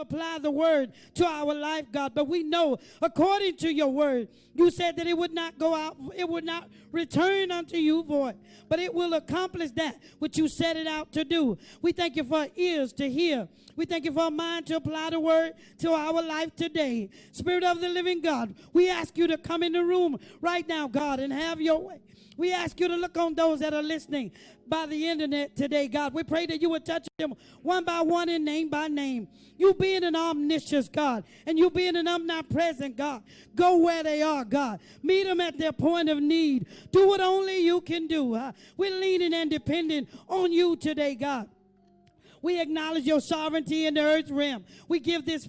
apply the word to our life, God. But we know, according to your word, you said that it would not go out, it would not return unto you void, but it will accomplish that which you set it out to do. We thank you for ears to hear. We thank you for a mind to apply the word to our life today. Spirit of the living God, we ask you to come in the room right now, God, and have your way. We ask you to look on those that are listening by the internet today, God. We pray that you would touch them one by one and name by name. You being an omniscient God, and you being an omnipresent God, go where they are, God. Meet them at their point of need. Do what only you can do. We're leaning and dependent on you today, God. We acknowledge your sovereignty in the earth realm. We give this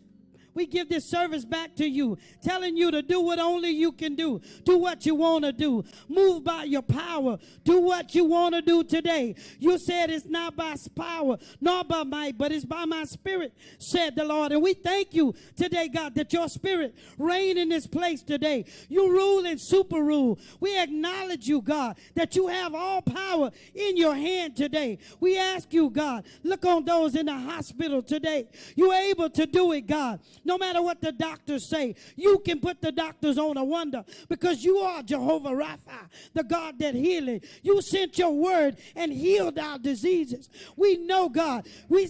service back to you, telling you to do what only you can do. Do what you want to do. Move by your power. Do what you want to do today. You said it's not by power nor by might, but it's by my spirit, said the Lord. And we thank you today, God, that your spirit reign in this place today. You rule and super rule. We acknowledge you, God, that you have all power in your hand today. We ask you, God, look on those in the hospital today. You're able to do it, God. No matter what the doctors say, you can put the doctors on a wonder, because you are Jehovah Rapha, the God that healeth. You sent your word and healed our diseases. We know, God,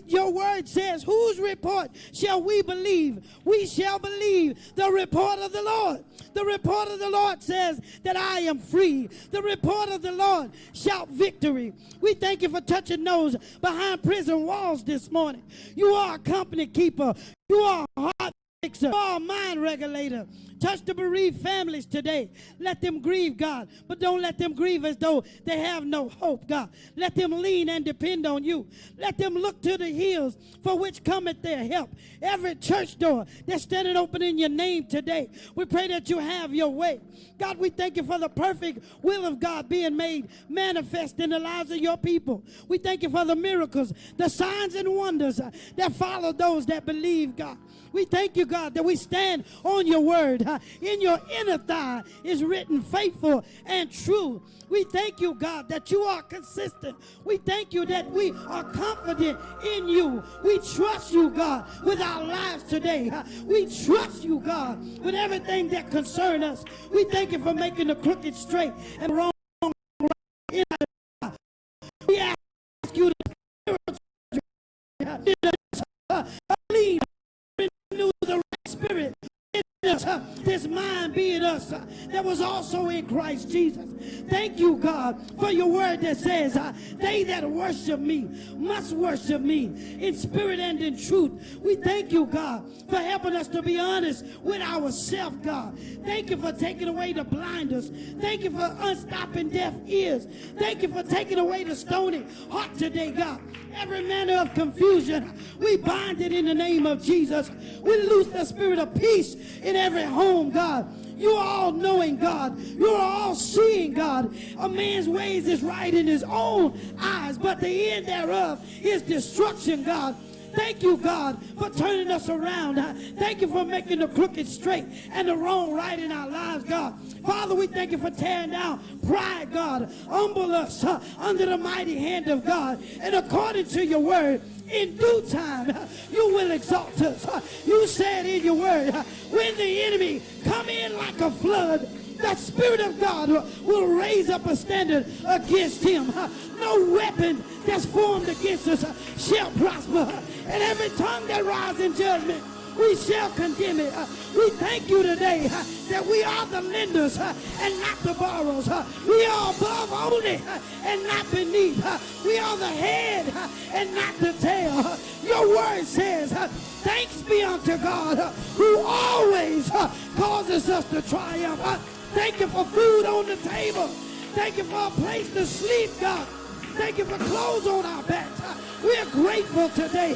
your word says, whose report shall we believe? We shall believe the report of the Lord. The report of the Lord says that I am free. The report of the Lord shout victory. We thank you for touching those behind prison walls this morning. You are a company keeper. You are a heart fixer. You are a mind regulator. Touch the bereaved families today. Let them grieve, God, but don't let them grieve as though they have no hope, God. Let them lean and depend on you. Let them look to the hills for which cometh their help. Every church door that's standing open in your name today, we pray that you have your way. God, we thank you for the perfect will of God being made manifest in the lives of your people. We thank you for the miracles, the signs and wonders that follow those that believe, God. We thank you, God, that we stand on your word. In your inner thigh is written faithful and true. We thank you, God, that you are consistent. We thank you that we are confident in you. We trust you, God, with our lives today. We trust you, God, with everything that concerns us. We thank you for making the crooked straight and the wrong right in our lives. We ask you to lead, renew the right spirit in us, this mind be in us that was also in Christ Jesus. Thank you, God, for your word that says, they that worship me must worship me in spirit and in truth. We thank you, God, for helping us to be honest with ourselves, God. Thank you for taking away the blinders. Thank you for unstopping deaf ears. Thank you for taking away the stony heart today, God. Every manner of confusion, we bind it in the name of Jesus. We loose the spirit of peace in every home, God. You are all-knowing, God. You are all-seeing, God. A man's ways is right in his own eyes, but the end thereof is destruction, God. Thank you, God, for turning us around. Thank you for making the crooked straight and the wrong right in our lives, God. Father, we thank you for tearing down pride, God. Humble us under the mighty hand of God. And according to your word, in due time, you will exalt us. You said in your word, when the enemy come in like a flood, the Spirit of God will raise up a standard against him. No weapon that's formed against us shall prosper. And every tongue that rises in judgment, we shall condemn it. We thank you today that we are the lenders and not the borrowers. We are above only and not beneath. We are the head and not the tail. Your word says, thanks be unto God who always causes us to triumph. Thank you for food on the table. Thank you for a place to sleep, God. Thank you for clothes on our backs. We are grateful today.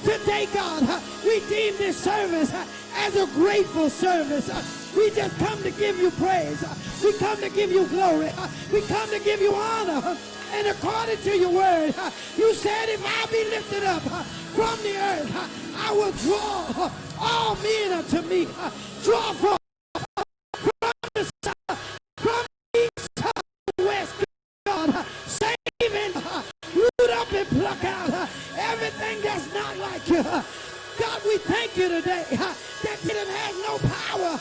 Today, God, we deem this service as a grateful service. We just come to give you praise. We come to give you glory. We come to give you honor. And according to your word, you said if I be lifted up from the earth, I will draw all men unto me. Draw from the south, from the east, south, and west, God. Save and root up and pluck out everything that's not like you. God, we thank you you today that Satan has no power.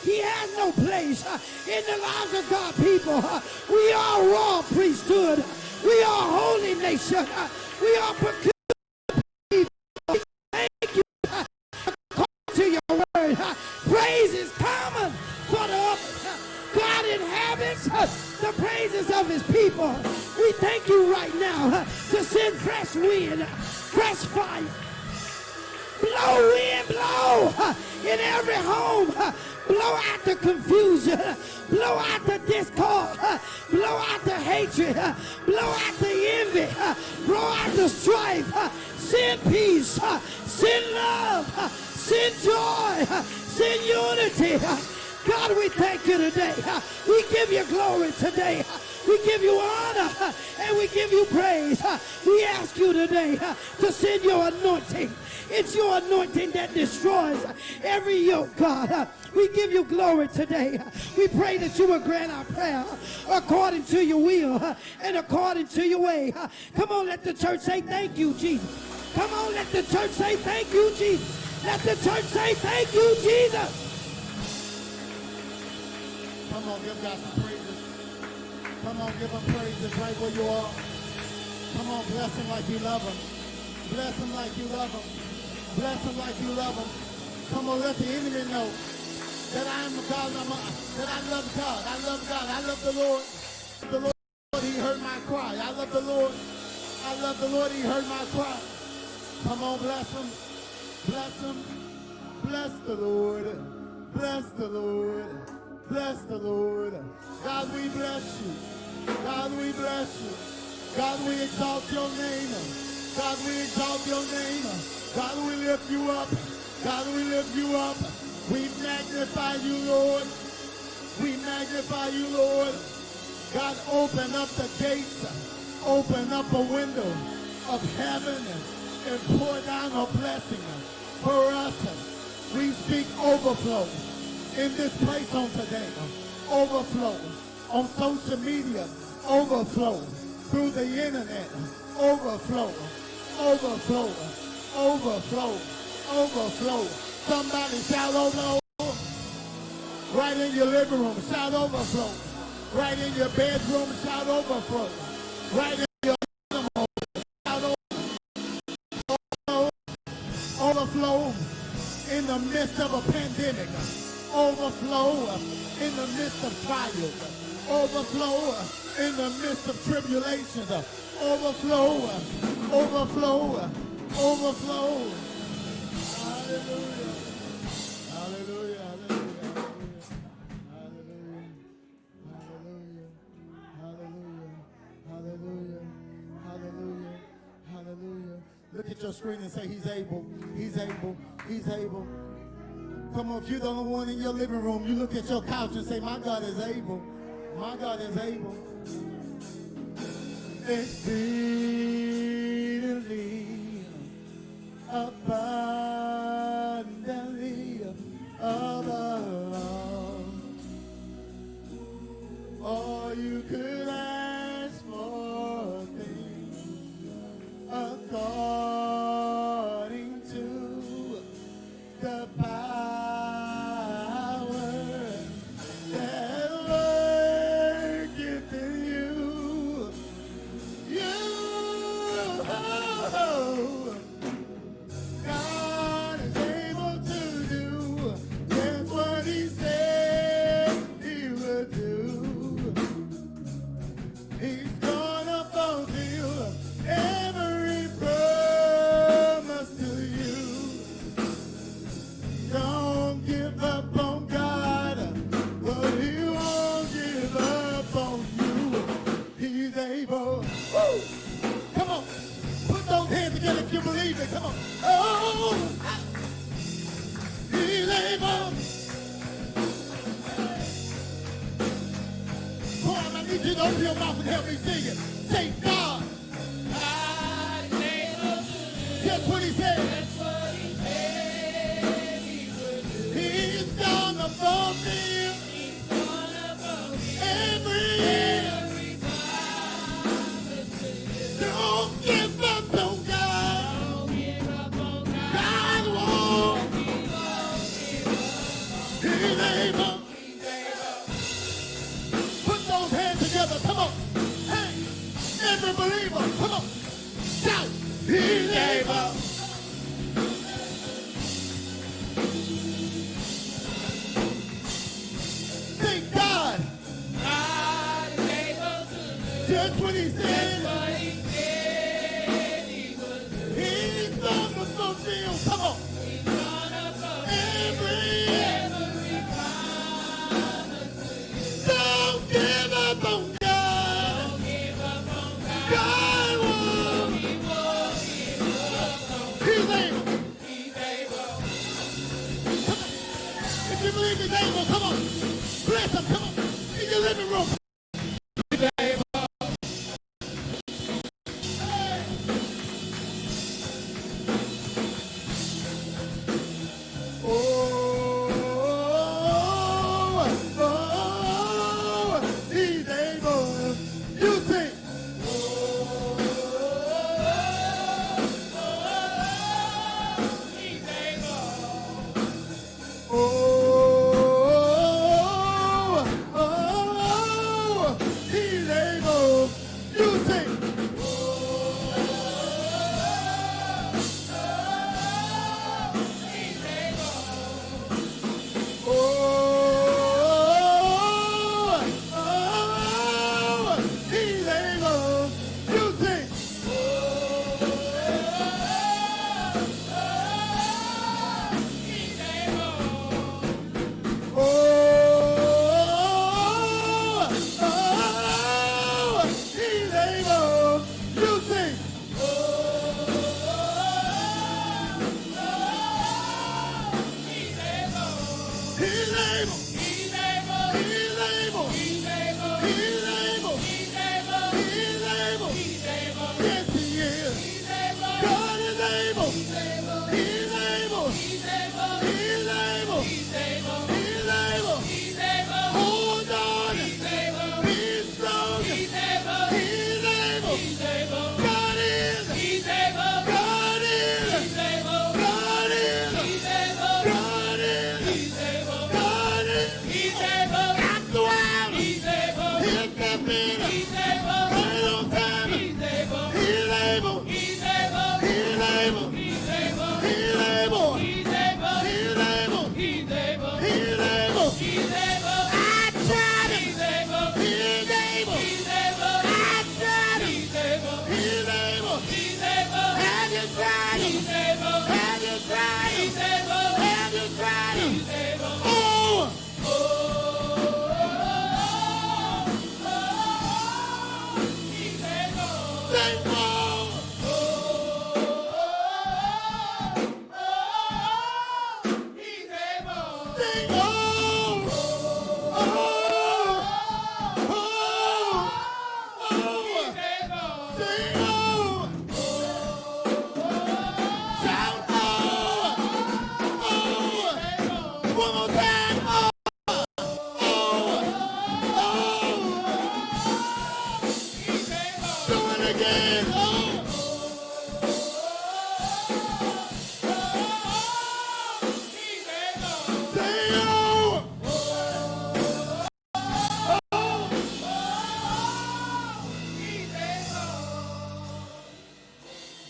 He has no place in the lives of God's people. We are royal priesthood. We are holy nation. We are peculiar people. Thank you according to your word. Praise is common for the upper. God inhabits the praises of his people. We thank you right now to send fresh wind, fresh fire. Blow wind, blow in every home. Blow out the confusion. Blow out the discord. Blow out the hatred. Blow out the envy. Blow out the strife. Send peace. Send love. Send joy. Send unity. God, we thank you today. We give you glory today. We give you honor and we give you praise. We ask you today to send your anointing. It's your anointing that destroys every yoke, God. We give you glory today. We pray that you will grant our prayer according to your will and according to your way. Come on, let the church say thank you, Jesus. Come on, let the church say thank you, Jesus. Let the church say thank you, Jesus. Come on, give God some praises. Come on, give him praises right where you are. Come on, bless him like you love him. Bless him like you love him. Bless him like you love him. Come on, let the enemy know that I am God. That I love God. I love God. I love the Lord. The Lord, he heard my cry. I love the Lord. I love the Lord. He heard my cry. Come on, bless him. Bless him. Bless the Lord. Bless the Lord. Bless the Lord. God, we bless you. God, we bless you. God, we exalt your name. God, we exalt your name. God, we lift you up. God, we lift you up. We magnify you, Lord. We magnify you, Lord. God, open up the gates. Open up a window of heaven and pour down a blessing for us. We speak overflow in this place on today. Overflow on social media. Overflow through the internet. Overflow. Overflow. Overflow. Overflow. Somebody shout overflow. Right in your living room, shout overflow. Right in your bedroom, shout overflow. Right in your home, shout overflow. Overflow in the midst of a pandemic. Overflow in the midst of trials. Overflow in the midst of tribulations. Overflow. Overflow. Overflow. Hallelujah. Hallelujah. Hallelujah. Hallelujah. Hallelujah. Hallelujah. Hallelujah. Hallelujah. Look at your screen and say he's able. He's able. He's able. Come on, if you're the only one in your living room, you look at your couch and say, my God is able. My God is able. Exceedingly abundantly above all you could ask for, things according to the power that worketh in you. God is able to do just what he said he would do. He's gonna fulfill every promise to you. Don't give up on God, but he won't give up on you. He's able. Woo! Come on, put those hands together if you believe it. Come on. Oh, he's able. Come on, I need you to open your mouth and help me sing it. Say, God. God is able to do just what he said. Just what he said he would do. He's gonna fulfill. He's gonna fulfill every promise to you. Don't give up on God. Don't give up on God. God won't. Just when he said he's gonna fulfill. Come on. Every don't give up on God. God will. He's able. If you believe he's able, come on. Bless him. Come on. In your living room. He's able. You sing. He's able. You sing. He's able. You sing. He's able. You sing. He's able. He's able. He's able. He's able. Yes, he is. God is able. He's able. He's able. He's able. Hold on. Be strong. He's able. God is. God is. God is. God is. God is. After a while, he'll step in. Right on time. He's able. He's able. He's able. He's able. He's able. I tried him. He's able. I tried him. He's able. Have you tried him? Have you tried him? Have you tried him? Oh! Thank God. Thank God. Thank God. Shout one more time. Do it again.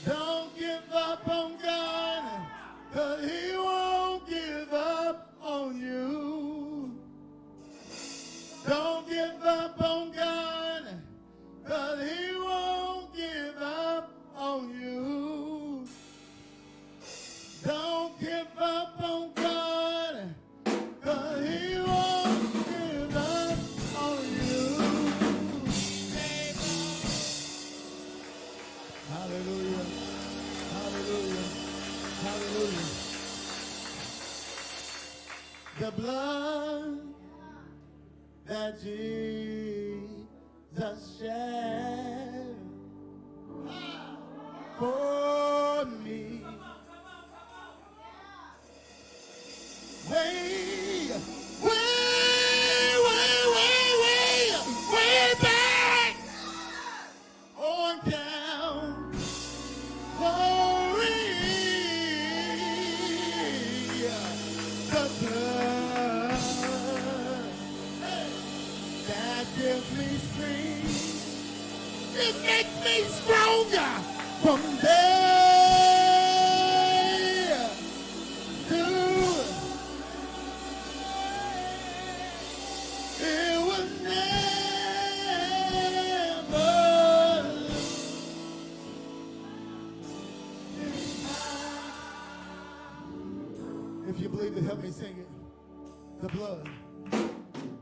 Don't give up on God, 'cause he won't give up on you. Don't give up on God, 'cause he won't give up on you. Don't give up on God, 'cause he won't give up on you. Hallelujah. Hallelujah. Hallelujah. The blood that Jesus shed for me. Way back on Calvary. The blood that gives me strength. It makes me stronger from day to it was never believe it, help me sing it. The blood.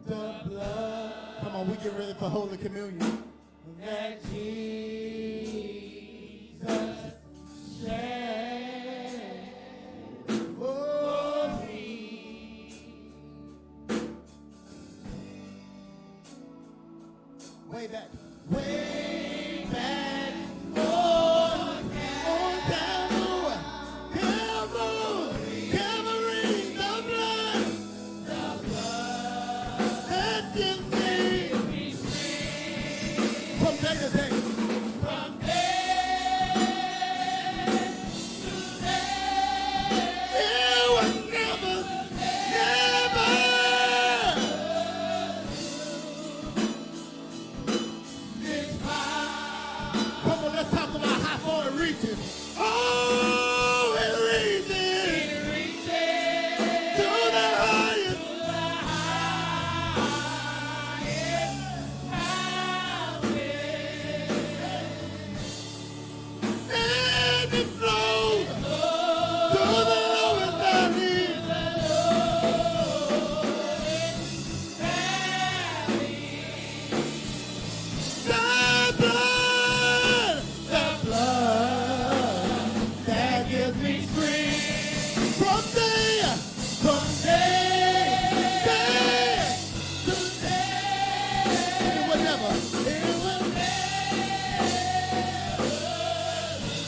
The blood. Come on, we get ready for Holy Communion. That Jesus shed for me. Way back. Way back on Calvary. Calvary, the blood that gives me from day to day. From day to day. It was never. Come on, let's talk about how far it reaches. Oh, it reaches. It reaches to the highest. And it flows to the lowest valley. The blood that gives me strength from day to day.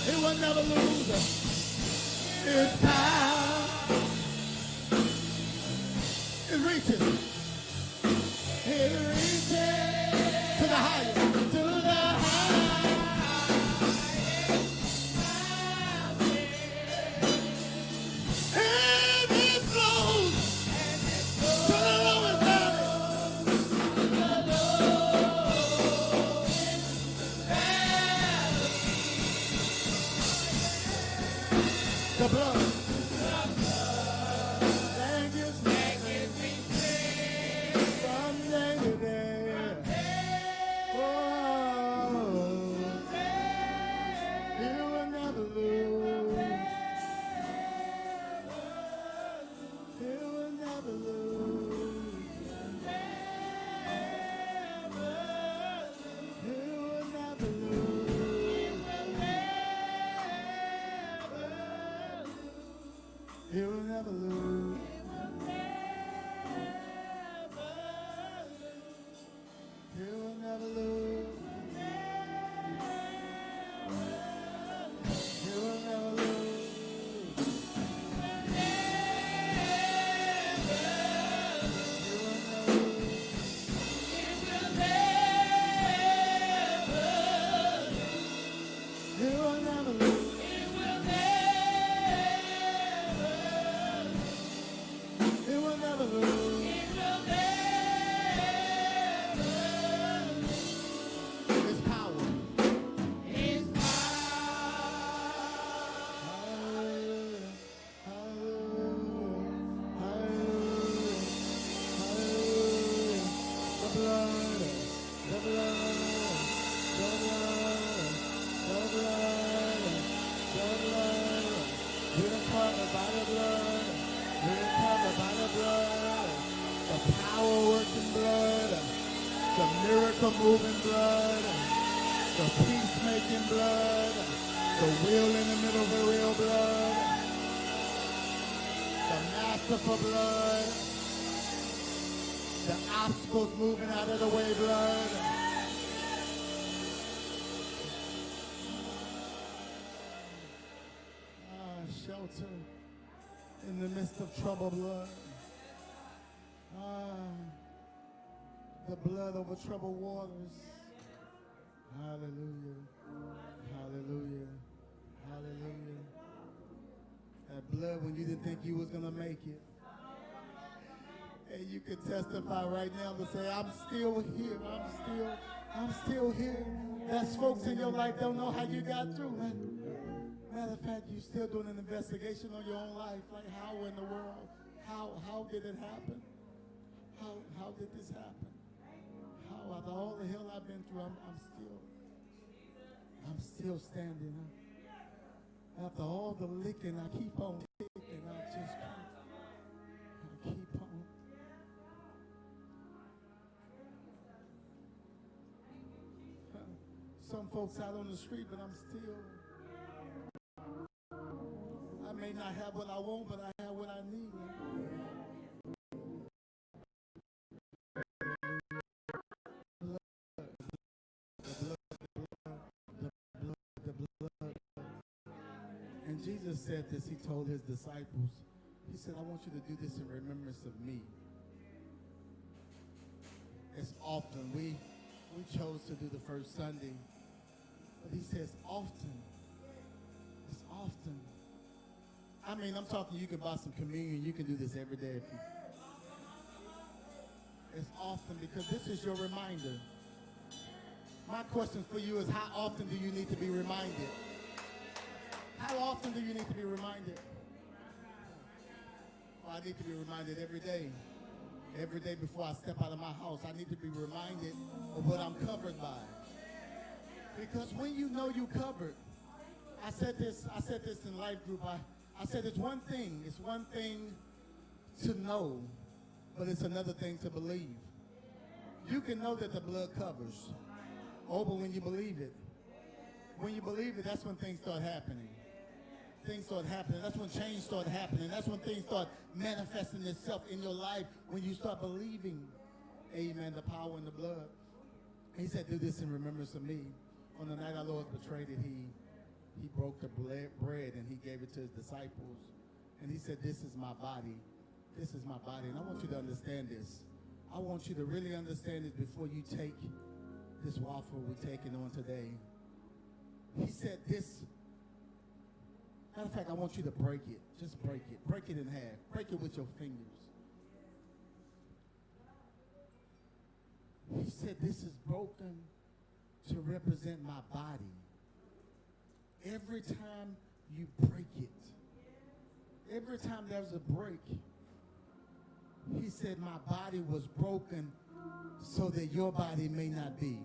It will never lose its power. It reaches to the highest, to the and it flows to the lowest valley. The blood that gives me from day to day. Oh, it will never lose. It will never lose. It will never lose. It will never lose. It will never lose. It will never lose. It will never lose. It will never lose. His power. Hallelujah. Hallelujah. Hallelujah. Hallelujah. The blood. The blood. The blood. The blood. The blood. We're covered by the blood. We're covered by the blood. The power working blood. The miracle moving blood. The peace making blood. The will in the middle of the real blood. The masterful blood. The obstacles moving out of the way blood. Shelter in the midst of trouble blood. The blood over troubled waters. Hallelujah. Hallelujah. Hallelujah. That blood when you didn't think you was going to make it. And you can testify right now to say, I'm still here. I'm still here. That's folks in your life don't know how you got through, man. Matter of fact, you're still doing an investigation on your own life. Like, how in the world? How did it happen? How did this happen? How, after all the hell I've been through, I'm still standing. After all the licking, I keep on kicking. I just keep some folks out on the street, but I'm still, I may not have what I want, but I have what I need. The blood. And Jesus said this, he told his disciples, he said, I want you to do this in remembrance of me. It's often, we chose to do the first Sunday, but he says often. It's often. I mean, I'm talking, you can buy some communion, you can do this every day. It's often, because this is your reminder. My question for you is, how often do you need to be reminded? How often do you need to be reminded? Well, I need to be reminded every day. Every day before I step out of my house, I need to be reminded of what I'm covered by. Because when you know you're covered, I said this in life group, I said it's one thing to know, but it's another thing to believe. You can know that the blood covers. Oh, but when you believe it, that's when things start happening. Things start happening. That's when change start happening. That's when things start manifesting itself in your life, when you start believing, amen, the power in the blood. He said, do this in remembrance of me. On the night our Lord betrayed it, he broke the bread and he gave it to his disciples. And he said, this is my body. This is my body. And I want you to understand this. I want you to really understand this before you take this waffle we're taking on today. He said this. Matter of fact, I want you to break it. Just break it. Break it in half. Break it with your fingers. He said, this is broken to represent my body. Every time you break it, every time there's a break, he said, my body was broken so that your body may not be.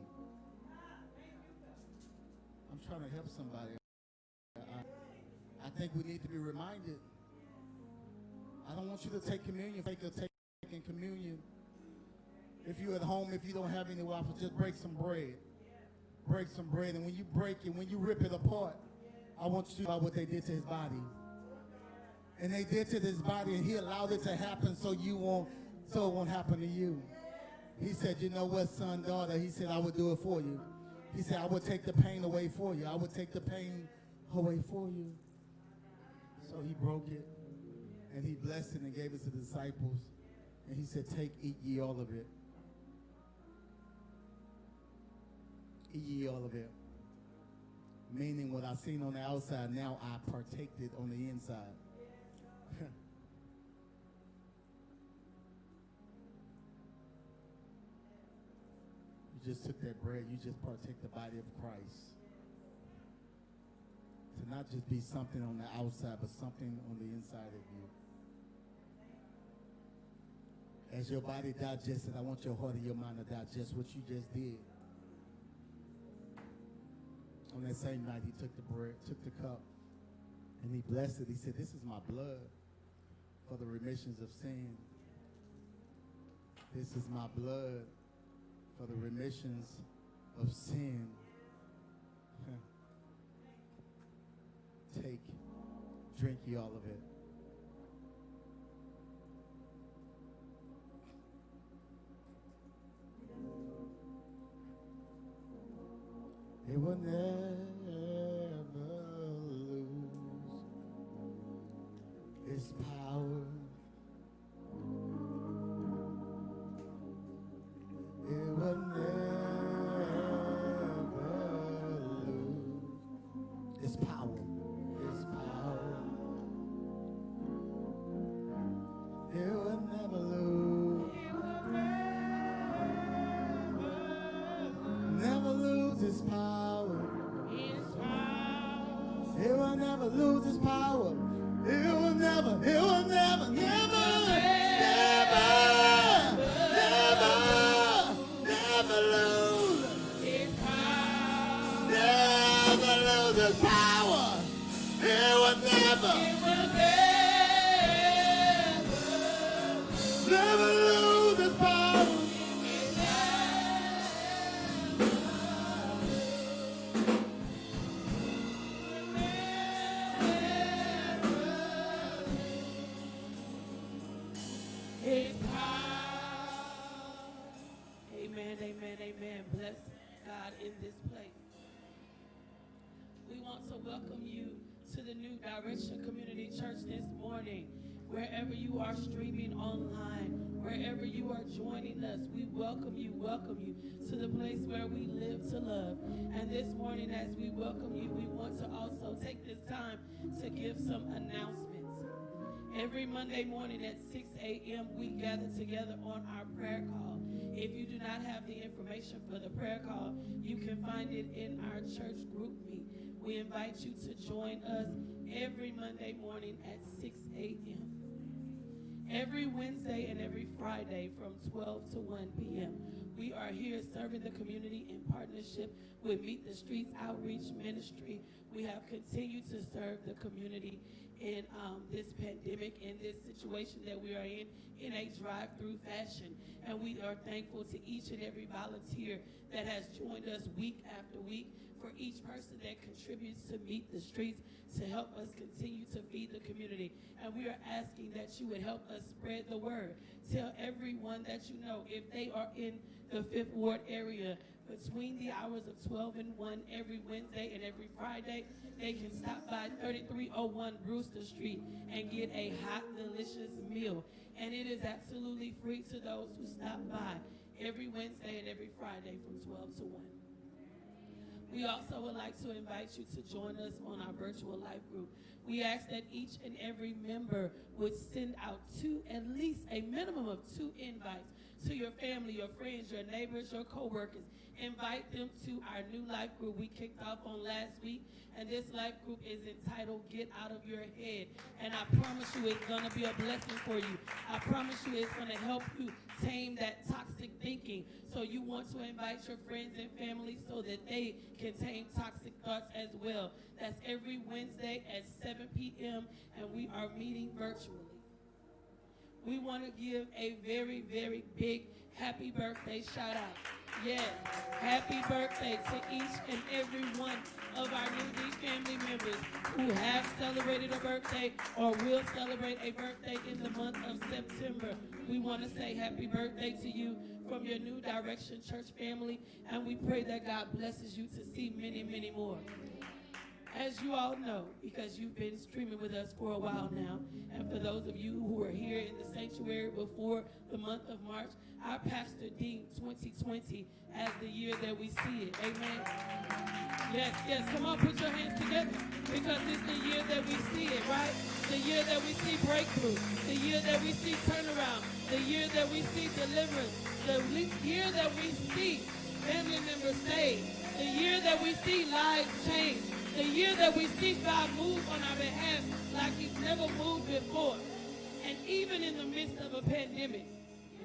I'm trying to help somebody. I think we need to be reminded. I don't want you to take communion. Take communion. If you're at home, if you don't have any waffles, just break some bread. Break some bread. And when you break it, when you rip it apart, I want you to know what they did to his body. And they did to his body, and he allowed it to happen so it won't happen to you. He said, you know what, son, daughter? He said, I would do it for you. He said, I would take the pain away for you. I would take the pain away for you. So he broke it, and he blessed it and gave it to the disciples. And he said, take, eat ye all of it. Eat ye all of it. Meaning what I seen on the outside, now I partaked it on the inside. You just took that bread, you just partake the body of Christ. To not just be something on the outside, but something on the inside of you. As your body digests it, I want your heart and your mind to digest what you just did. On that same night, he took the bread, took the cup, and he blessed it. He said, this is my blood for the remissions of sin. This is my blood for the remissions of sin. Take, drink ye all of it. It will never lose its power. It will never lose its power. Its power. It will never lose. Never lose its power. It will never lose its power. It will never, never, never, never lose its power. Never lose its power. It will never, never lose its power. welcome you to the New Direction Community Church this morning. Wherever you are streaming online, wherever you are joining us, we welcome you to the place where we live to love. And this morning, as we welcome you, we want to also take this time to give some announcements. Every Monday morning at 6 a.m., we gather together on our prayer call. If you do not have the information for the prayer call, you can find it in our church group meet. We invite you to join us every Monday morning at 6 a.m. Every Wednesday and every Friday from 12 to 1 p.m. We are here serving the community in partnership with Meet the Streets Outreach Ministry. We have continued to serve the community in this pandemic, in this situation that we are in a drive-through fashion. And we are thankful to each and every volunteer that has joined us week after week, for each person that contributes to Meet the Streets to help us continue to feed the community. And we are asking that you would help us spread the word. Tell everyone that you know, if they are in the 5th Ward area, between the hours of 12 and 1 every Wednesday and every Friday, they can stop by 3301 Brewster Street and get a hot, delicious meal. And it is absolutely free to those who stop by every Wednesday and every Friday from 12 to 1. We also would like to invite you to join us on our virtual life group. We ask that each and every member would send out at least a minimum of 2 invites to your family, your friends, your neighbors, your co-workers. Invite them to our new life group we kicked off on last week. And this life group is entitled Get Out of Your Head. And I promise you it's going to be a blessing for you. I promise you it's going to help you tame that toxic thinking. So you want to invite your friends and family so that they can tame toxic thoughts as well. That's every Wednesday at 7 p.m. and we are meeting virtually. We want to give a very, very big happy birthday shout out. Yes, happy birthday to each and every one of our New D family members who have celebrated a birthday or will celebrate a birthday in the month of September. We want to say happy birthday to you from your New Direction Church family, and we pray that God blesses you to see many, many more. As you all know, because you've been streaming with us for a while now, and for those of you who were here in the sanctuary before the month of March, our pastor deemed 2020 as the year that we see it. Amen. Yes, yes, come on, put your hands together, because it's the year that we see it, right? The year that we see breakthrough, the year that we see turnaround, the year that we see deliverance, the year that we see family members saved, the year that we see lives changed, the year that we see God move on our behalf like he's never moved before. And even in the midst of a pandemic,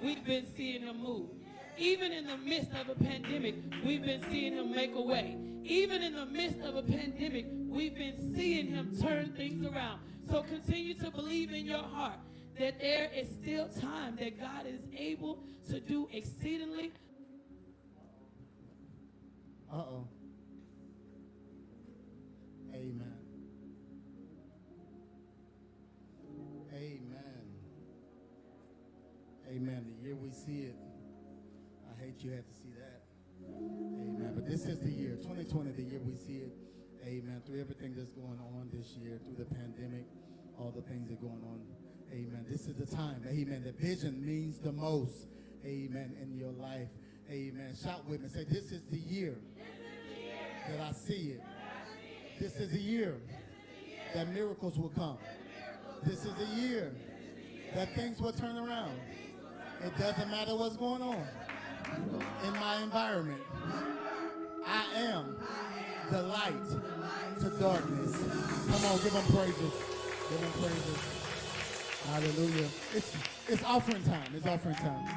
we've been seeing him move. Even in the midst of a pandemic, we've been seeing him make a way. Even in the midst of a pandemic, we've been seeing him turn things around. So continue to believe in your heart that there is still time, that God is able to do exceedingly. Uh-oh. Amen. Amen. Amen. The year we see it, I hate you had to see that. Amen. But this is the year, 2020, the year we see it. Amen. Through everything that's going on this year, through the pandemic, all the things that are going on. Amen. This is the time. Amen. The vision means the most. Amen. In your life. Amen. Shout with me. Say, this is the year that I see it. This is a year that miracles will come. This is a year that things will turn around. It doesn't matter what's going on in my environment. I am the light to darkness. Come on, give them praises. Give them praises. Hallelujah. It's offering time. It's offering time.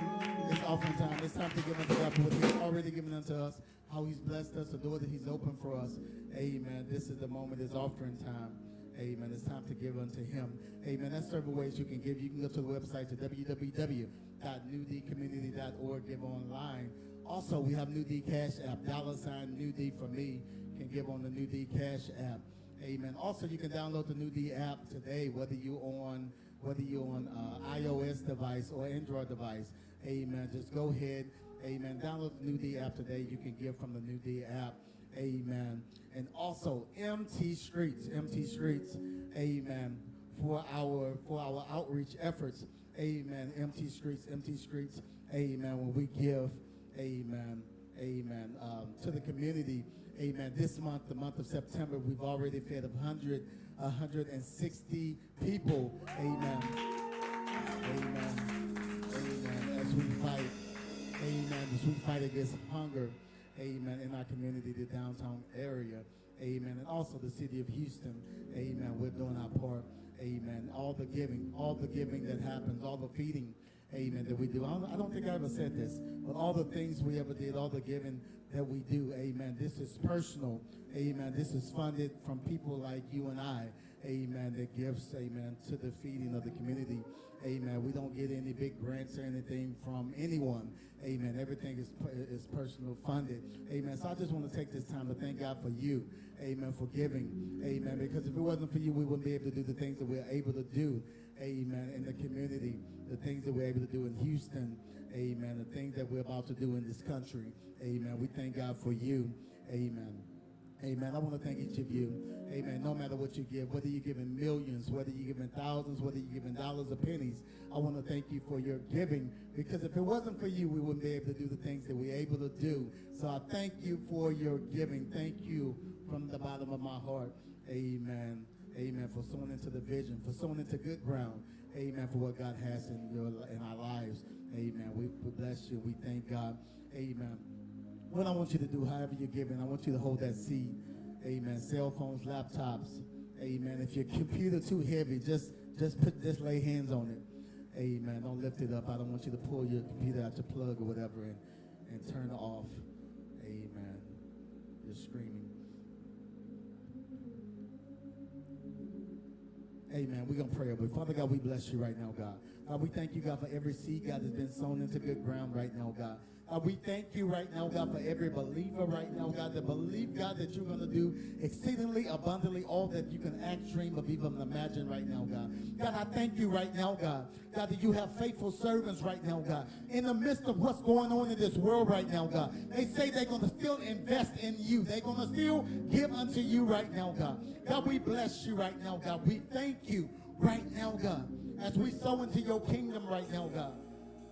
It's offering time. It's time to give unto God for what he's already given unto us, how he's blessed us, the door that he's opened for us. Amen. This is the moment. It's offering time. Amen. It's time to give unto him. Amen. There's several ways you can give. You can go to the website to www.newdcommunity.org. Give online. Also, we have New D Cash App. $New D for me. Can give on the New D Cash App. Amen. Also, you can download the New D app today, whether you're on iOS device or Android device. Amen. Just go ahead Amen. Download the New D app today. You can give from the New D app. Amen. And also MT Streets. Amen. For our outreach efforts. Amen. MT Streets. Amen. When we give, amen, to the community. Amen. This month, the month of September, we've already fed 160 people. Amen. As we fight, as we fight against hunger, amen, in our community, the downtown area, amen, and also the city of Houston, amen, we're doing our part, amen, all the giving that happens, all the feeding, amen, that we do. I don't think I ever said this, but all the things we ever did, all the giving that we do, amen, this is personal, amen, this is funded from people like you and I, amen, that gives, amen, to the feeding of the community. Amen. We don't get any big grants or anything from anyone. Amen. Everything is personal funded. Amen. So I just want to take this time to thank God for you. Amen. For giving. Amen. Because if it wasn't for you, we wouldn't be able to do the things that we're able to do. Amen. In the community, the things that we're able to do in Houston. Amen. The things that we're about to do in this country. Amen. We thank God for you. Amen. Amen. I want to thank each of you. Amen. No matter what you give, whether you're giving millions, whether you're giving thousands, whether you're giving dollars or pennies, I want to thank you for your giving, because if it wasn't for you, we wouldn't be able to do the things that we're able to do. So I thank you for your giving. Thank you from the bottom of my heart. Amen. Amen. For sowing into the vision, for sowing into good ground. Amen. For what God has in our lives. Amen. We bless you. We thank God. Amen. What I want you to do, however you're giving, I want you to hold that seed. Amen. Cell phones, laptops. Amen. If your computer too heavy, just lay hands on it. Amen. Don't lift it up. I don't want you to pull your computer out your plug or whatever and turn it off. Amen. You're screaming. Amen. We're going to pray. But Father God, we bless you right now, God. God, we thank you, God, for every seed, God, that's been sown into good ground right now, God. We thank you right now, God, for every believer right now, God, that believe, God, that you're going to do exceedingly abundantly all that you can act, dream of, even imagine right now, God. God, I thank you right now, God, God, that you have faithful servants right now, God, in the midst of what's going on in this world right now, God. They say they're going to still invest in you. They're going to still give unto you right now, God. God, we bless you right now, God. We thank you right now, God, as we sow into your kingdom right now, God.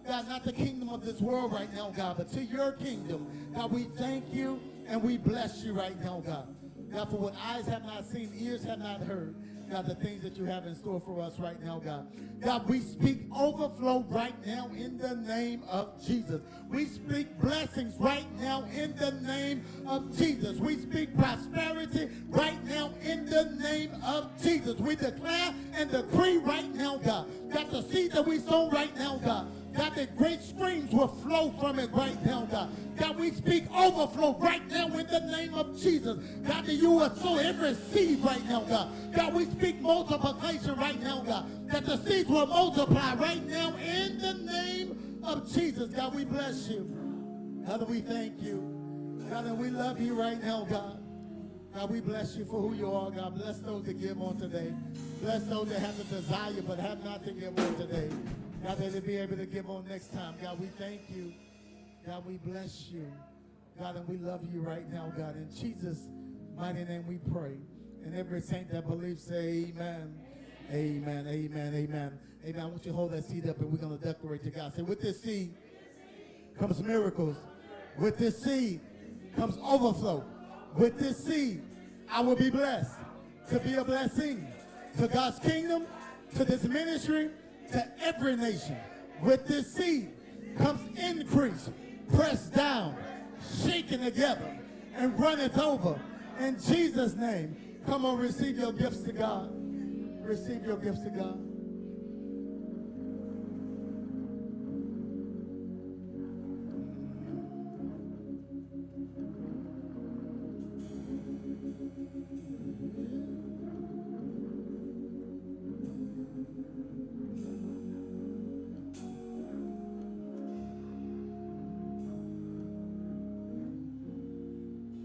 God, not the kingdom of this world right now, God, but to your kingdom. God, we thank you and we bless you right now, God. God, for what eyes have not seen, ears have not heard. God, the things that you have in store for us right now, God. God, we speak overflow right now in the name of Jesus. We speak blessings right now in the name of Jesus. We speak prosperity right now in the name of Jesus. We declare and decree right now, God, that the seed that we sow right now, God, God, that great streams will flow from it right now, God. God, we speak overflow right now in the name of Jesus. God, that you will sow every seed right now, God. God, we speak multiplication right now, God. That the seeds will multiply right now in the name of Jesus. God, we bless you. God, we thank you. God, and we love you right now, God. God, we bless you for who you are, God. Bless those that give on today. Bless those that have the desire but have not to give on today. God, that they be able to give on next time. God, we thank you. God, we bless you. God, and we love you right now, God. In Jesus' mighty name we pray. And every saint that believes say amen. Amen, amen, amen. Amen. I want you to hold that seed up and we're going to declarate to God. Say, with this seed comes miracles. With this seed comes overflow. With this seed, I will be blessed to be a blessing to God's kingdom, to this ministry, to every nation. With this seed comes increase, pressed down, shaken together, and runneth over. In Jesus' name, come on, receive your gifts to God. Receive your gifts to God.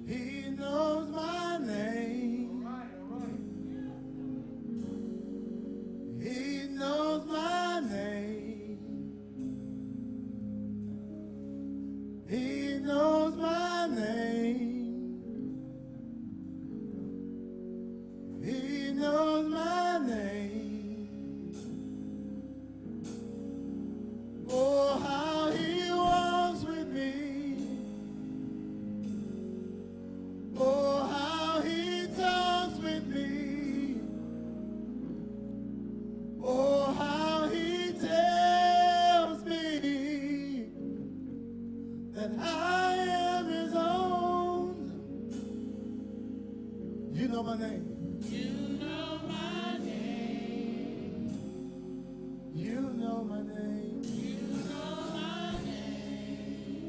He knows my name. He You know my name. You know my name. You know my name. You know my name.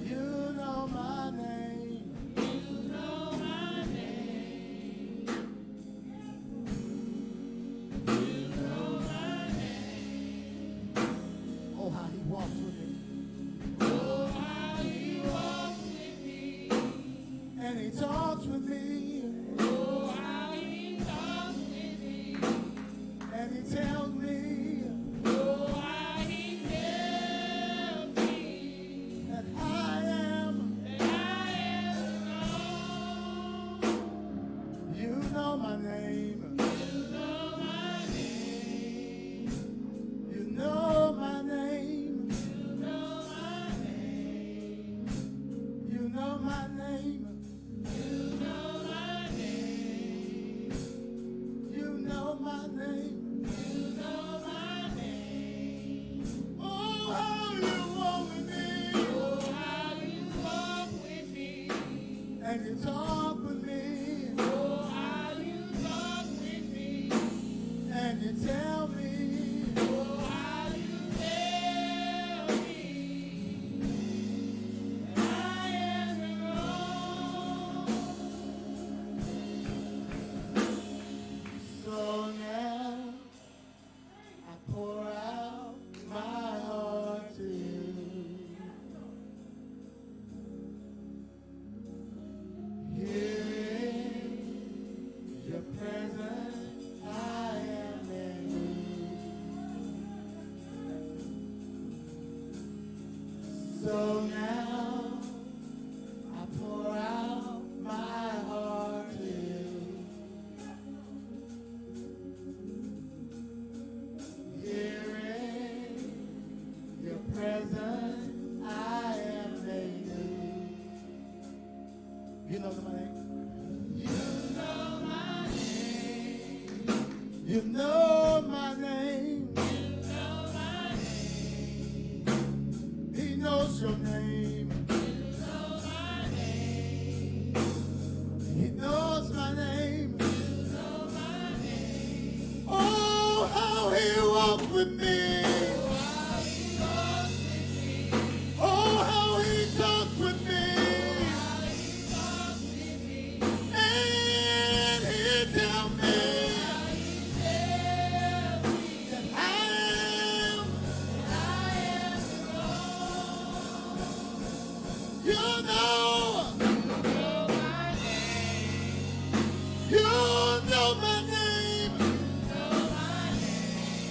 You know my name. You know my name. You know my name. Oh, how he walks with me. Oh, how he walks with me. And he talks with me. Oh, how he talks with me. And he tells me Oh, how he tells me that I am. that I am wrong. You know my name. You know my name. You know my name. You know my name. You know my name. You know my name. You know my name. You know my name. Oh, how you walk with me. Oh, how you walk with me. And you talk with me. Oh, how you talk with me. And you tell me Oh, how you tell me that I am wrong. so now I pour out my heart to you. Here in your presence I am in you. So now I pour out my heart to you. Here in your presence I am made new. You know my name. You know my name. You know my name. You know my name. He knows your name. You know my name. He knows my name. You know my name. Oh, how he walks with me. How he walks with me. Oh, how he talks with me. How he talks with me. And he tells me Tell me that I am. I am wrong. You know. You know my name. You know my name. Know my name.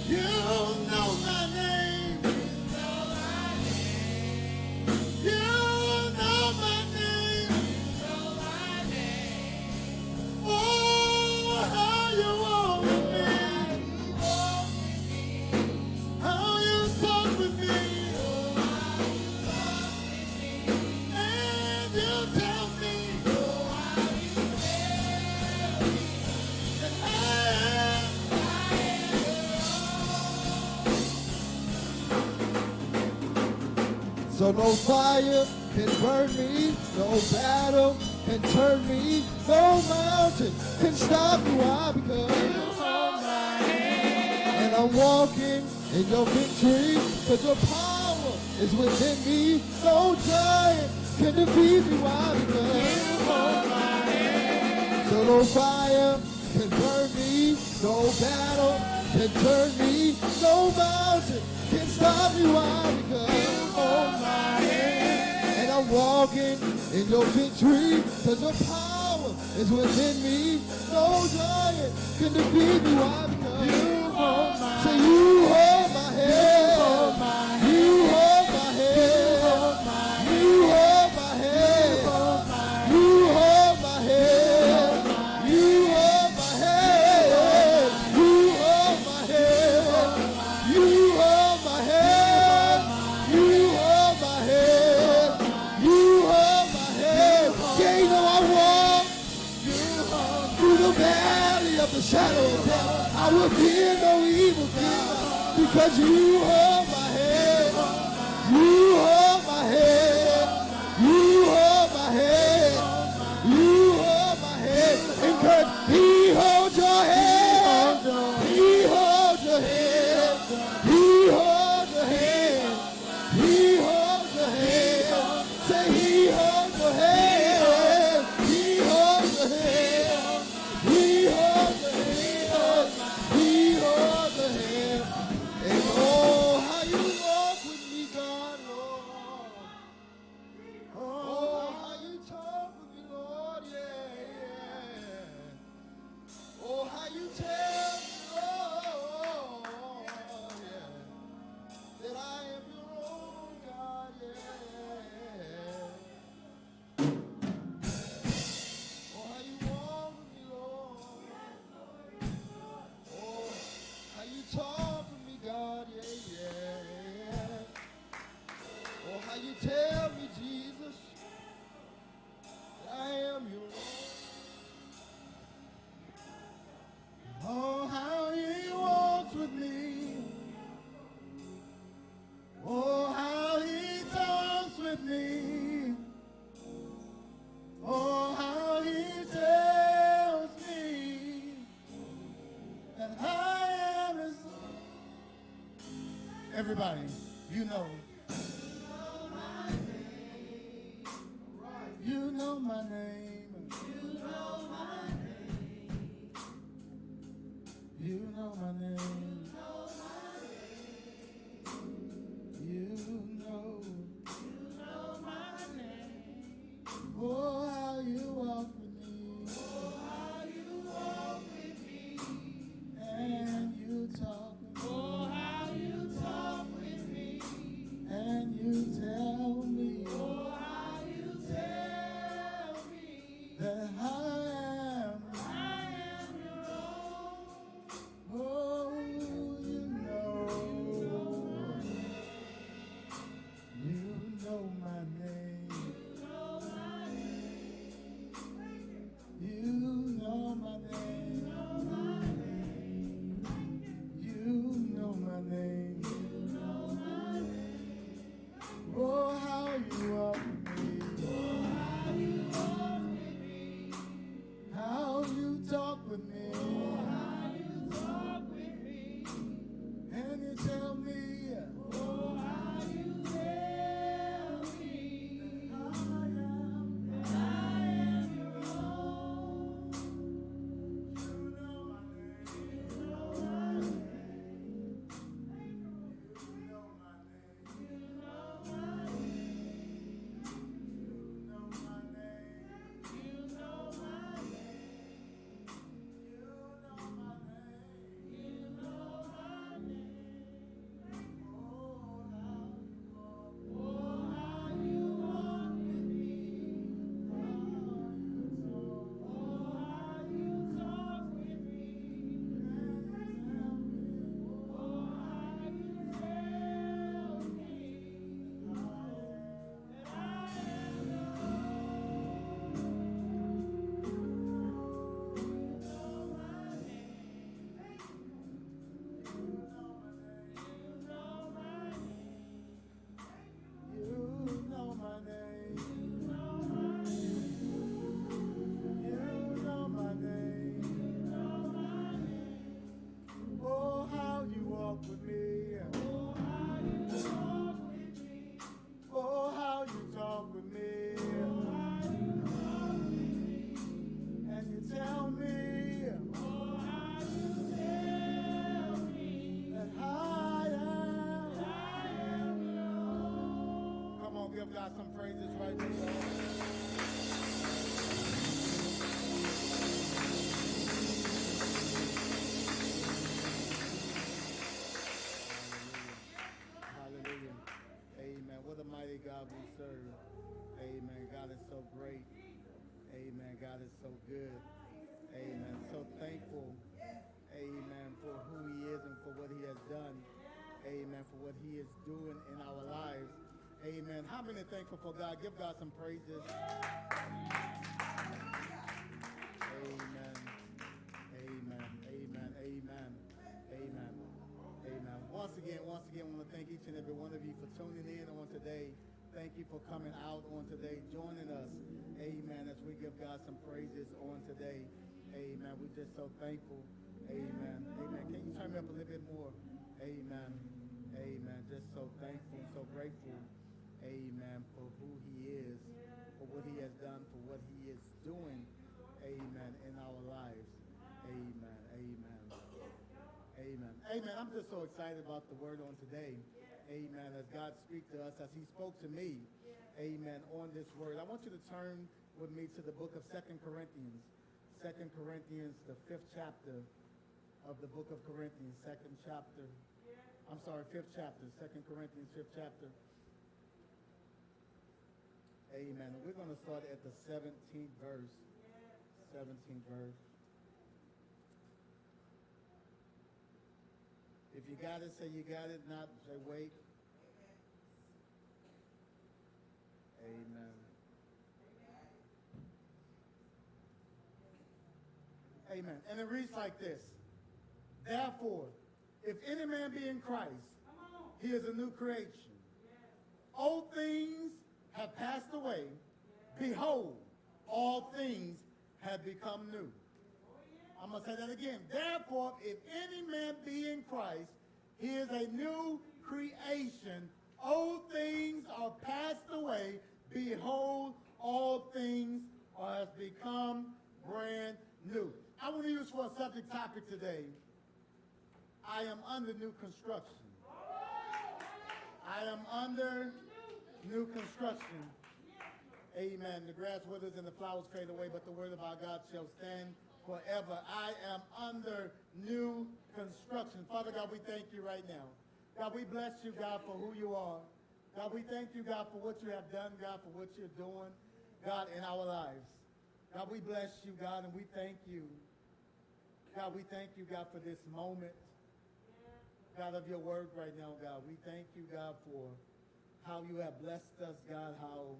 You know my name. Know my name. You know my name. Know my name. Oh, how you walk with me. How you talk with me. And you tell me that I am. So no fire can burn me, no battle can turn me, no mountain can stop me. Why? Because you hold my hand. And I'm walking in your victory, because your power is within me. No giant can defeat me. Why? Because you hold my hand. So no fire can burn me, no battle can turn me, no mountain can stop me. Why? Because you hold my hand. And I'm walking in your victory, because your power is within me. No giant can defeat me. Why? Because you hold my hand. Say you hold my hand. You hold my hand. You hold my hand. You hold my hand. You hold my hand. You hold my hand. You hold my hand. You hold my hand. You hold my hand. You hold my hand. Yeah, you know I walk through the valley of the shadow of death. I will fear no evil, God, because you hold my hand. You hold my hand. You hold my hand. You hold my hand. Everybody, you know. You know my name. You know my name. You know my name. You know. You know my name. Oh, how you walk with me. Oh, how you walk with me. And you talk with me. Oh, how you talk with me. And you tell me. Oh, how you tell me that I am your own. Oh, you know. You know my name. You know my name. You know my name. Oh, how you walk with me. How you talk with me. And you tell me. Give God some praises right there. Hallelujah. Amen. What a mighty God we serve. Amen. God is so great. Amen. God is so good. Amen. So thankful. Amen. For who he is and for what he has done. Amen. For what he is doing in our lives. Amen. How many are thankful for God? Give God some praises. Amen. Amen. Amen. Amen. Amen. Amen. Once again, I want to thank each and every one of you for tuning in on today. Thank you for coming out on today, joining us. Amen. As we give God some praises on today. Amen. We're just so thankful. Amen. Amen. Can you turn me up a little bit more? Amen. Amen. Just so thankful, so grateful. Amen. For who he is, for what he has done, for what he is doing. Amen. In our lives. Amen. Amen. Amen. Amen. I'm just so excited about the word on today. Amen. As God speaks to us, as he spoke to me. Amen. On this word. I want you to turn with me to the book of 2 Corinthians. 2 Corinthians, the 5th chapter of the book of Corinthians. 5th chapter. 2 Corinthians, 5th chapter. Amen. We're going to start at the 17th verse. 17th verse. If you got it, say you got it. Not, say wait. Amen. Amen. And it reads like this. Therefore, if any man be in Christ, he is a new creation. Old things have passed away. Behold, all things have become new. I'm going to say that again. Therefore, if any man be in Christ, he is a new creation. Old things are passed away. Behold, all things are become brand new. I want to use for a subject topic today. I am under new construction. I am under new construction. Amen. The grass withers and the flowers fade away, but the word of our God shall stand forever. I am under new construction. Father God, we thank you right now. God, we bless you, God, for who you are. God, we thank you, God, for what you have done, God, for what you're doing, God, in our lives. God, we bless you, God, and we thank you. God, we thank you, God, for this moment, God, of your word right now, God. We thank you, God, for how you have blessed us, God, how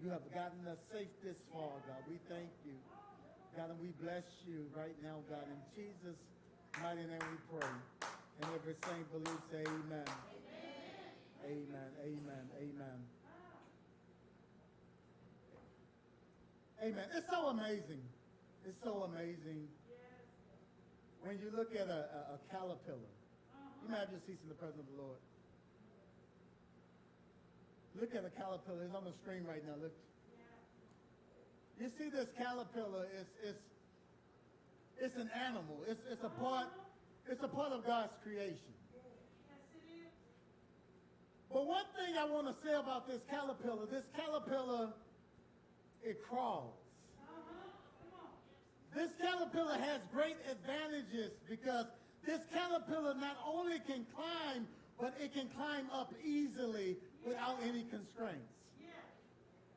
you have gotten us safe this far, God. We thank you, God, and we bless you right now, God. In Jesus' mighty name we pray. And every saint believes, say amen. Amen, amen, amen. Amen. It's so amazing. It's so amazing when you look at a caterpillar. You might have just seen the presence of the Lord. Look at a caterpillar. It's on the screen right now. Look. You see this caterpillar, it's an animal. It's a part of God's creation. But one thing I want to say about this caterpillar, it crawls. This caterpillar has great advantages because this caterpillar not only can climb, but it can climb up easily without any constraints.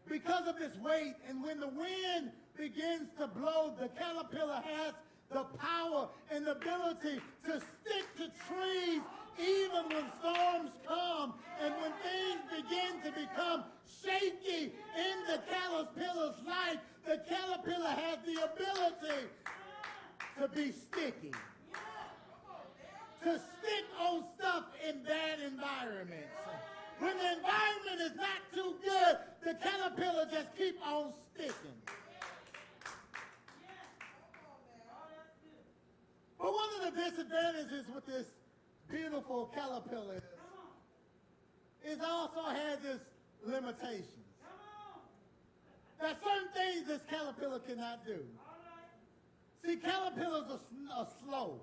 Because of its weight, and when the wind begins to blow, the caterpillar has the power and the ability to stick to trees even when storms come and when things begin to become shaky in the caterpillar's life. The caterpillar has the ability to be sticky, to stick on stuff in bad environments. When the environment is not too good, the caterpillar just keep on sticking. But one of the disadvantages with this beautiful caterpillar is it also has its limitations. There are certain things this caterpillar cannot do. See, caterpillars are slow.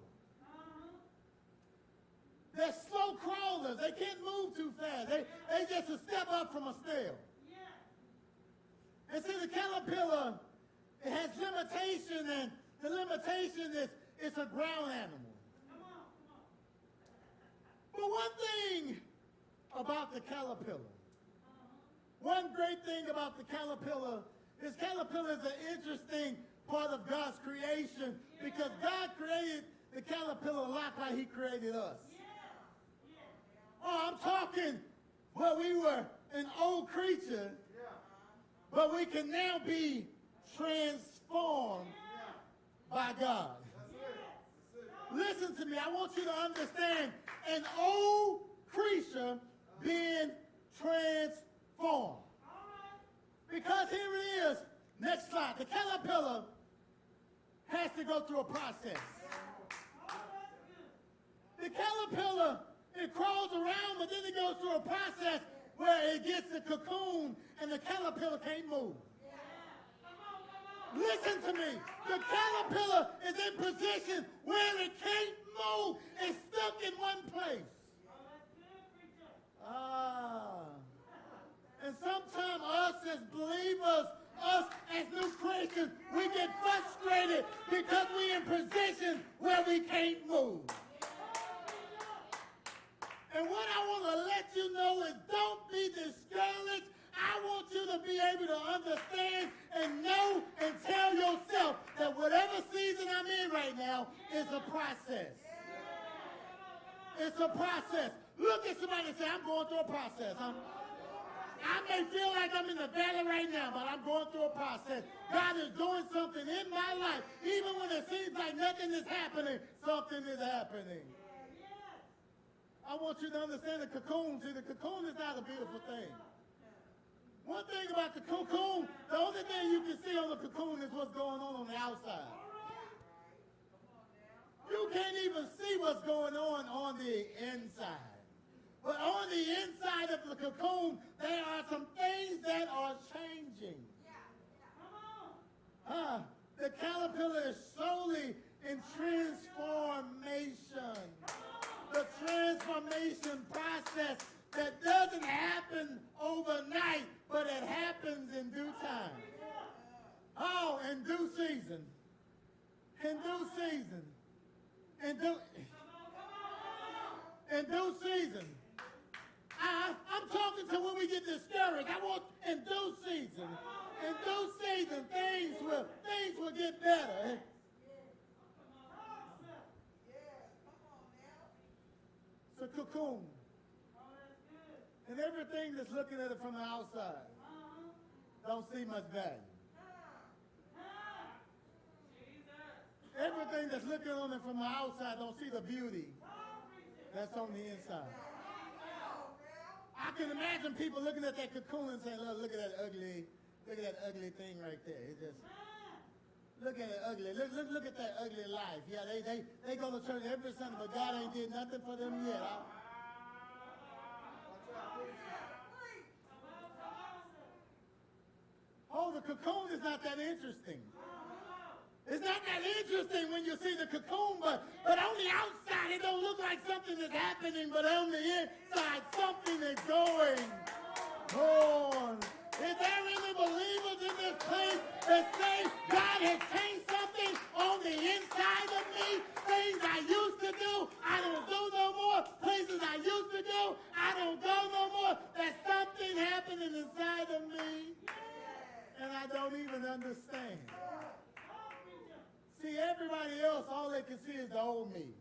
They're slow crawlers. They can't move too fast. They just a step up from a snail. And see, the caterpillar, it has limitation, and the limitation is it's a ground animal. But one thing about the caterpillar, one great thing about the caterpillar is an interesting part of God's creation because God created the caterpillar a lot like he created us. Oh, I'm talking, well, we were an old creature, but we can now be transformed by God. Listen to me. I want you to understand an old creature being transformed. Because here it is. Next slide. The caterpillar has to go through a process. The caterpillar, it crawls around, but then it goes through a process where it gets the cocoon and the caterpillar can't move. Listen to me. The caterpillar is in position where it can't move. It's stuck in one place. And sometimes us as believers, us as new Christians, we get frustrated because we're in position where we can't move. And what I want to let you know is don't be discouraged. I want you to be able to understand and know and tell yourself that whatever season I'm in right now is a process. It's a process. Look at somebody and say, I'm going through a process. I may feel like I'm in the valley right now, but I'm going through a process. God is doing something in my life. Even when it seems like nothing is happening, something is happening. I want you to understand the cocoon. See, the cocoon is not a beautiful thing. One thing about the cocoon, the only thing you can see on the cocoon is what's going on the outside. You can't even see what's going on the inside. But on the inside of the cocoon, there are some things that are changing. The caterpillar is slowly in transformation. The transformation process that doesn't happen overnight, but it happens in due time. Oh, in due season. In due season. In due season. I'm talking to when we get discouraged. I want in due season. In due season, things will get better. It's a cocoon. And everything that's looking at it from the outside don't see much value. Everything that's looking on it from the outside don't see the beauty that's on the inside. I can imagine people looking at that cocoon and saying, look at that ugly thing right there. It's just, look at it ugly. Look at that ugly life. Yeah, they go to church every Sunday, but God ain't did nothing for them yet. Oh, the cocoon is not that interesting. It's not that interesting when you see the cocoon, but on the outside it don't look like something is happening, but on the inside something is going on. Is there any believers in this place that say God has changed something on the inside of me? Things I used to do, I don't do no more. Places I used to do, I don't go no more. There's something happening inside of me, and I don't even understand. See, everybody else, all they can see is the old me.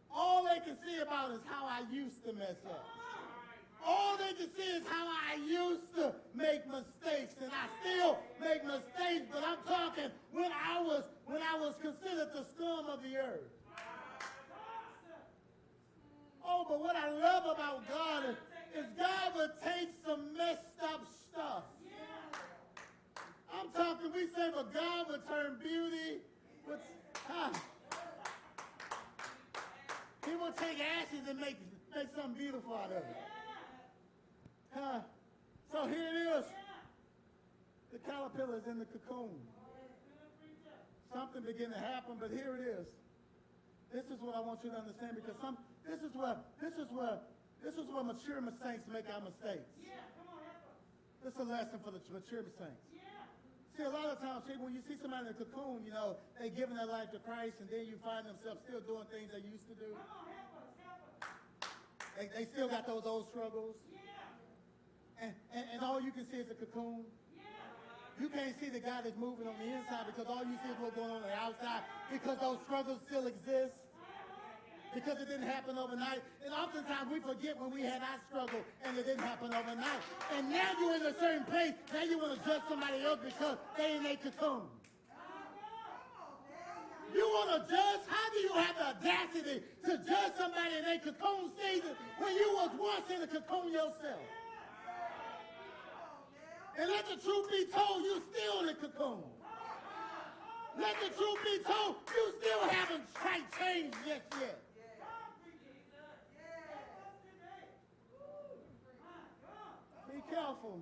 All they can see about is how I used to mess up. All they can see is how I used to make mistakes, and I still make mistakes, but I'm talking when I was considered the scum of the earth. Oh, but what I love about God is God would take some messed up stuff. I'm talking, we say, but God would turn beauty with, He will take ashes and make something beautiful out of it. So here it is. The caterpillar's in the cocoon. Something began to happen, but here it is. This is what I want you to understand, because this is where mature saints make our mistakes. This is a lesson for the mature saints. See, a lot of times, when you see somebody in a cocoon, they giving their life to Christ, and then you find themselves still doing things they used to do. They still got those old struggles. And all you can see is a cocoon. You can't see that God is moving on the inside, because all you see is what's going on the outside, because those struggles still exist. Because it didn't happen overnight. And oftentimes we forget when we had our struggle and it didn't happen overnight. And now you're in a certain place. Now you want to judge somebody else because they in a cocoon. You want to judge? How do you have the audacity to judge somebody in a cocoon season when you was once in a cocoon yourself? And let the truth be told, you still in a cocoon. Let the truth be told, you still haven't quite changed yet. Be careful.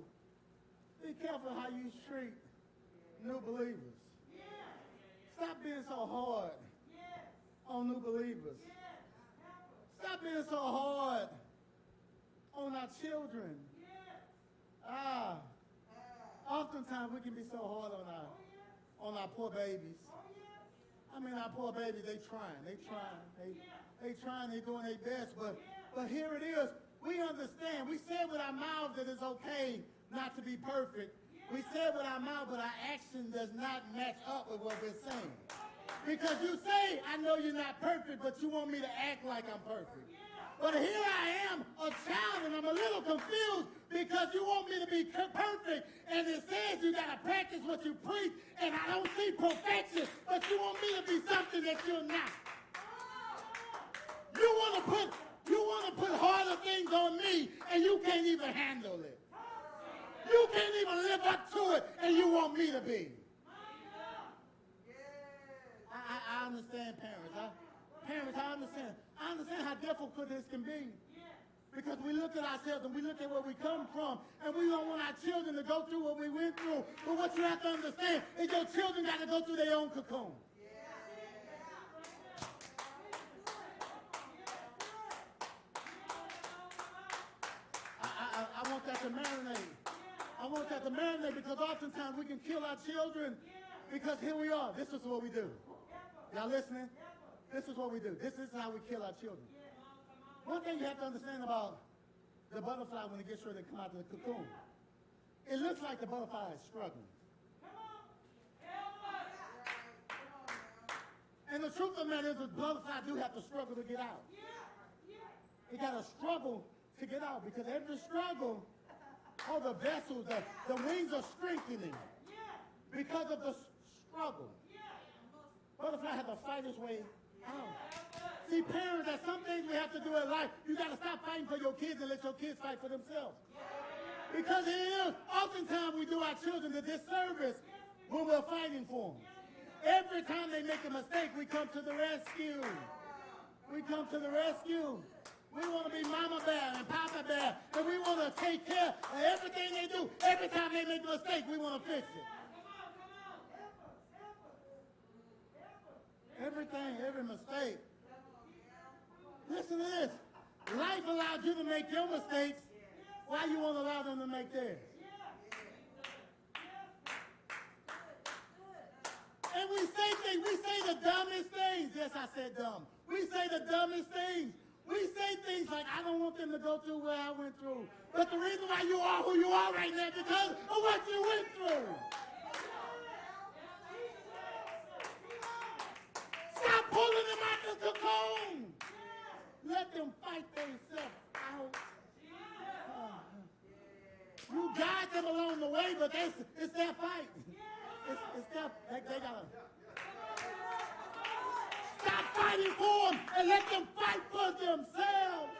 Be careful how you treat new believers. Stop being so hard on new believers. Stop being so hard on our children. Oftentimes we can be so hard on our poor babies. I mean, our poor babies, they trying, they're doing their best, but here it is. We understand. We say with our mouth that it's okay not to be perfect. We say with our mouth, but our action does not match up with what we're saying. Because you say, I know you're not perfect, but you want me to act like I'm perfect. But here I am, a child, and I'm a little confused because you want me to be perfect, and it says you got to practice what you preach, and I don't see perfection, but you want me to be something that you're not. You want to put harder things on me, and you can't even handle it. You can't even live up to it, and you want me to be. I understand, parents. Parents, I understand how difficult this can be. Because we look at ourselves and we look at where we come from, and we don't want our children to go through what we went through. But what you have to understand is your children got to go through their own cocoon. I want that to marinate. I want that to marinate because oftentimes we can kill our children because here we are. This is what we do. Y'all listening? This is what we do. This is how we kill our children. One thing you have to understand about the butterfly when it gets ready to come out of the cocoon, it looks like the butterfly is struggling. And the truth of the matter is the butterfly do have to struggle to get out. It got to struggle to get out because every struggle, all the vessels, the wings are strengthening because of the struggle. Butterfly has to fight his way out. See, parents, there's some things we have to do in life. You got to stop fighting for your kids and let your kids fight for themselves. Because it is, oftentimes we do our children a disservice when we're fighting for them. Every time they make a mistake, we come to the rescue. We come to the rescue. We want to be Mama Bear and Papa Bear, and we want to take care of everything they do. Every time they make a mistake, we want to fix it. Everything, every mistake. Listen to this. Life allowed you to make your mistakes. Why you won't allow them to make theirs? And we say things. We say the dumbest things. Yes, I said dumb. We say the dumbest things. We say things like, I don't want them to go through what I went through. But the reason why you are who you are right now is because of what you went through. Stop pulling them out the cocoon. Let them fight themselves out. You guide them along the way, but it's their fight. It's their, they gotta stop fighting for them and let them fight for themselves.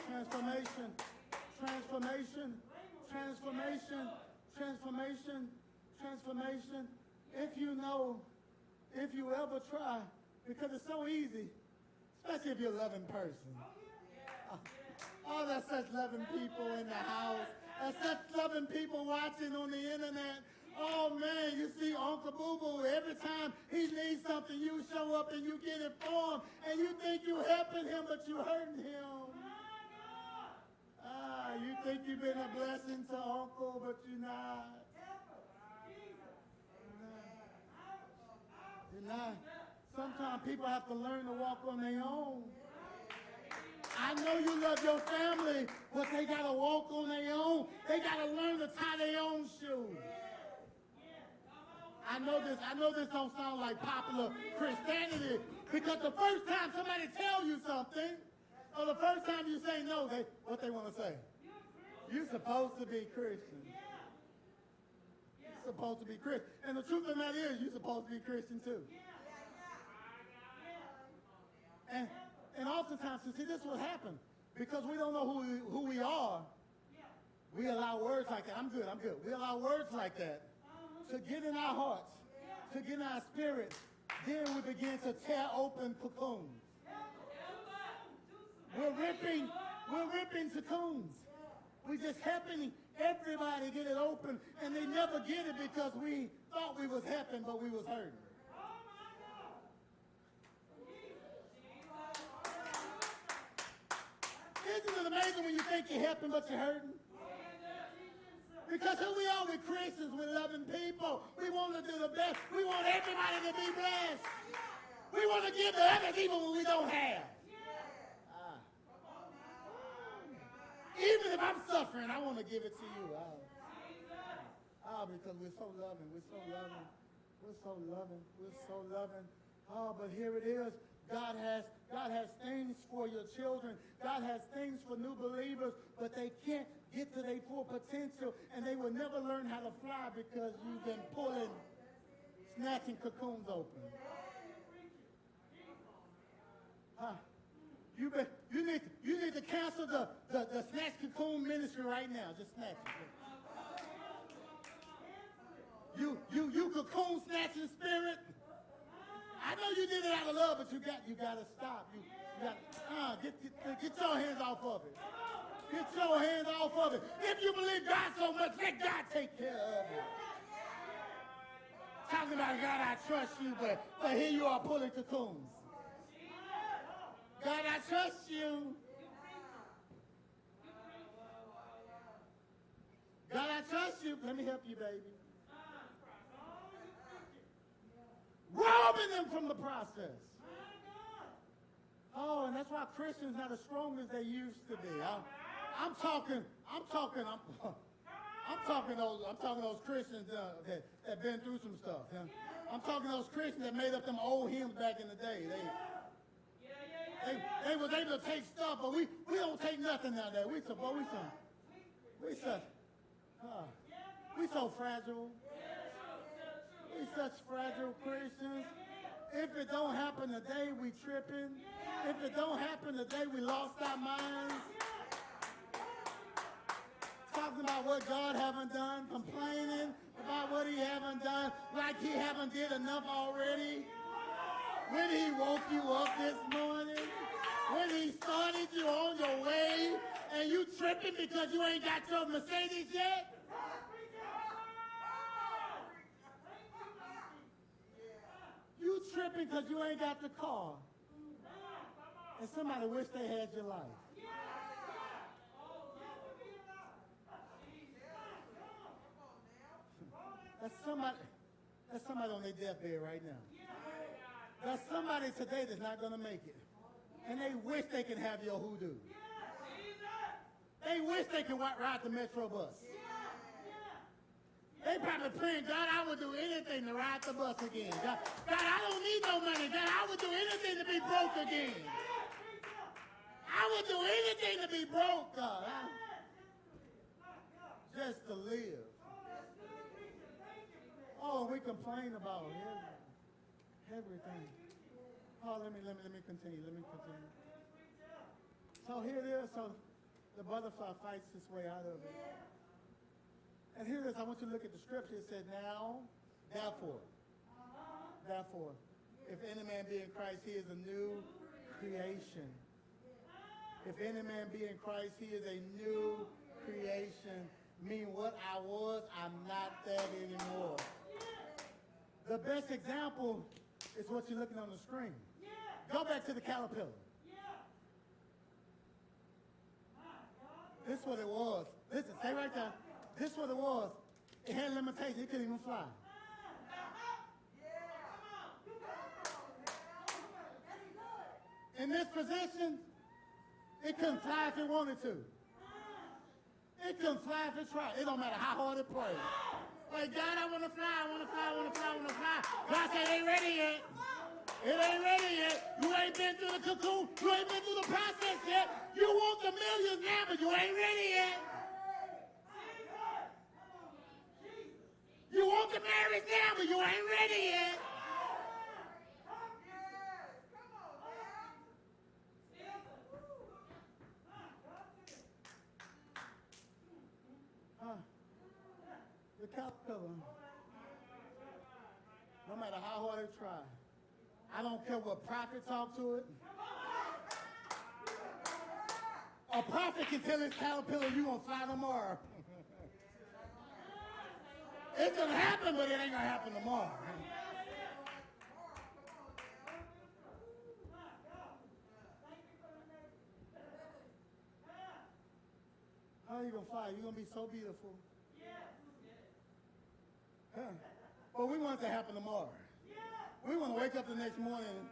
Transformation, transformation, transformation, transformation, transformation. If you ever try, because it's so easy, especially if you're a loving person. Oh, there's such loving people in the house. There's such loving people watching on the internet. Oh, man, you see Uncle Boo-Boo. Every time he needs something, you show up and you get it for him. And you think you're helping him, but you're hurting him. You think you've been a blessing to Uncle, but you're not. You're not. Sometimes people have to learn to walk on their own. I know you love your family, but they got to walk on their own. They got to learn to tie their own shoes. I know this don't sound like popular Christianity, because the first time somebody tells you something, or the first time you say no, what they want to say? You're supposed to be Christian. You're supposed to be Christian. And the truth of the matter is, you're supposed to be Christian too. And oftentimes, see, this is what happens. Because we don't know who we are, we allow words like that. I'm good. We allow words like that to get in our hearts, to get in our spirit. Then we begin to tear open cocoons. We're ripping cocoons. We're just helping everybody get it open, and they never get it because we thought we was helping, but we was hurting. Isn't it amazing when you think you're helping, but you're hurting? Because who we are, we're Christians, we're loving people. We want to do the best. We want everybody to be blessed. We want to give to others even when we don't have. Even if I'm suffering, I want to give it to you. Because we're so loving. We're so loving. Oh, but here it is. God has things for your children. God has things for new believers, but they can't get to their full potential, and they will never learn how to fly because you've been snatching cocoons open. You need to cancel the snatch cocoon ministry right now. Just snatch it. You cocoon snatching spirit. I know you did it out of love, but you got to stop. You got get your hands off of it. Get your hands off of it. If you believe God so much, let God take care of it. Talking about God, I trust you, but here you are pulling cocoons. God, I trust you. God, I trust you. Let me help you, baby. Robbing them from the process. Oh, and that's why Christians not as strong as they used to be. I'm talking those Christians that been through some stuff. Huh? I'm talking those Christians that made up them old hymns back in the day. They was able to take stuff, but we don't take nothing out there. We so fragile. We such fragile Christians. If it don't happen today, we tripping. If it don't happen today, we lost our minds. Talking about what God haven't done, complaining about what he haven't done, like he haven't did enough already. When he woke you up this morning, when he started you on your way, and you tripping because you ain't got your Mercedes yet. You tripping because you ain't got the car. And somebody wish they had your life. That's somebody on their deathbed right now. That's somebody today that's not going to make it. And they wish they can have your hoodoo. They wish they could ride the Metro bus. They probably praying, God, I would do anything to ride the bus again. God, I don't need no money. God, I would do anything to be broke again. I would do anything to be broke, God. Just to live. Oh, we complain about everything. Oh, let me continue. So here it is. So the butterfly fights its way out of it. And here it is. I want you to look at the scripture. It said, now, therefore, if any man be in Christ, he is a new creation. If any man be in Christ, he is a new creation. Mean what I was, I'm not that anymore. The best example is what you're looking on the screen. Go back to the caterpillar. This is what it was. Listen, stay right there. This is what it was. It had limitations. It couldn't even fly. In this position, it couldn't fly if it wanted to. It couldn't fly if it tried. It don't matter how hard it prayed. Like, God, I want to fly, I want to fly, I want to fly, I want to fly. God said, it ain't ready yet. It ain't ready yet. You ain't been through the cocoon. You ain't been through the process yet. You want the millions now, but you ain't ready yet. You want the marriage now, but you ain't ready yet. The caterpillar, no matter how hard they try, I don't care what prophet talk to it. A prophet can tell his caterpillar, you gonna fly tomorrow. It's gonna happen, but it ain't gonna happen tomorrow. How are you gonna fly? You're gonna be so beautiful. Huh. But we want it to happen tomorrow. We want to wake up the next morning.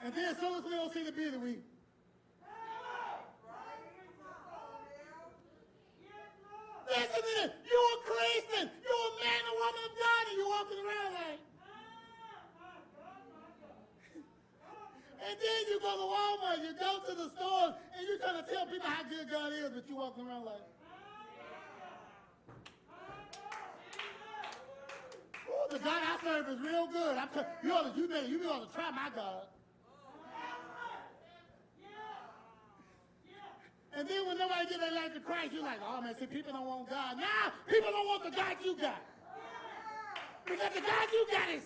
And then as soon as we don't see the beauty, we... Listen to this. You're a Christian. You're a man and woman of God, and you're walking around like... And then you go to Walmart, you go to the stores, and you're trying to tell people how good God is, but you're walking around like... Oh, the God I serve is real good. You ought to try my God. And then when nobody gives their life to Christ, you're like, oh man, see, people don't want God. Now, people don't want the God you got. Because the God you got is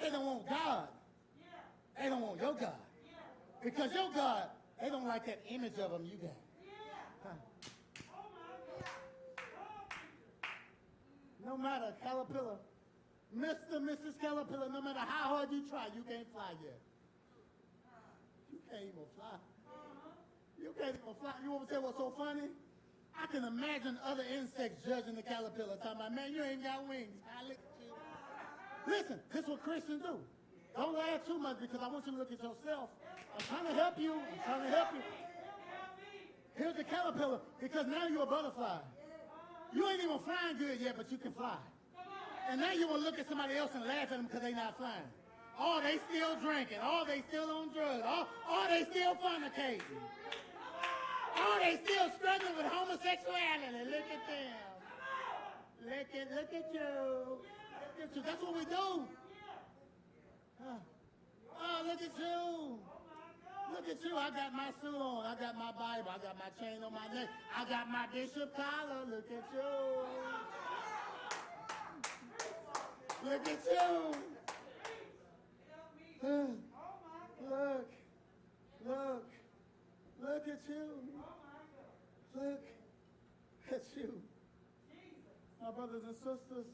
they don't want God. They don't want your God. Because your God, they don't like that image of him you got. Huh. No matter, Caterpillar, Mr. Mrs. Caterpillar, no matter how hard you try, you can't fly yet. You can't even fly. You can't even fly. You want to tell what's so funny? I can imagine other insects judging the caterpillar, talking about, man, you ain't got wings. I look at you. Listen, this is what Christians do. Don't laugh too much because I want you to look at yourself. I'm trying to help you. I'm trying to help you. Here's the caterpillar, because now you're a butterfly. You ain't even flying good yet, but you can fly. And now you want to look at somebody else and laugh at them because they not flying. Oh, they still drinking. Oh, they still on drugs. Oh, they still fornicating. Oh, they still struggling with homosexuality. Look at them. Look at you. Look at you. That's what we do. Oh, look at you. Look at you. I got my suit on. I got my Bible. I got my chain on my neck. I got my bishop collar. Look at you. Look at you. Look. Look at you. Look at you. My brothers and sisters,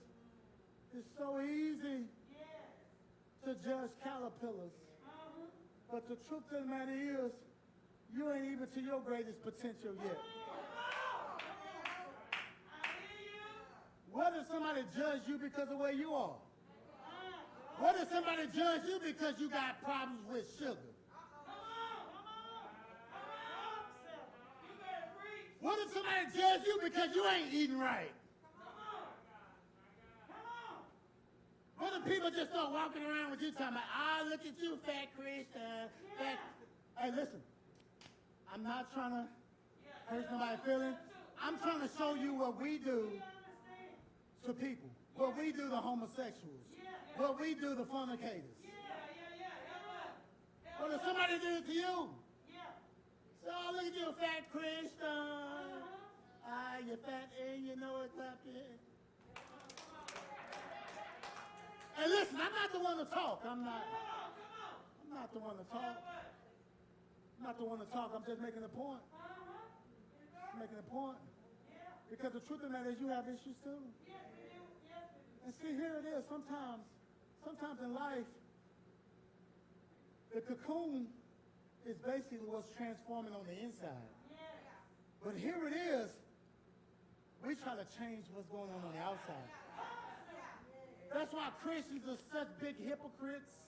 it's so easy to judge caterpillars. But the truth of the matter is, you ain't even to your greatest potential yet. What if somebody judge you because of the way you are? What if somebody judge you because you got problems with sugar? What if somebody judge you because you ain't eating right? What if people just start walking around with you talking about, look at you, fat Christian, fat... Hey, listen, I'm not trying to hurt nobody's feelings. I'm trying to show you what we do to people, what we do to homosexuals, what we do to fornicators. What if somebody did it to you? So look at you, fat Christian. You're fat and you know it, clap your hands. Hey, listen, I'm not the one to talk. I'm not the one to talk. I'm not the one to talk. I'm just making a point. Making a point. Because the truth of the matter is you have issues too. And see, here it is. Sometimes in life, the cocoon is basically what's transforming on the inside. But here it is. We try to change what's going on the outside. That's why Christians are such big hypocrites.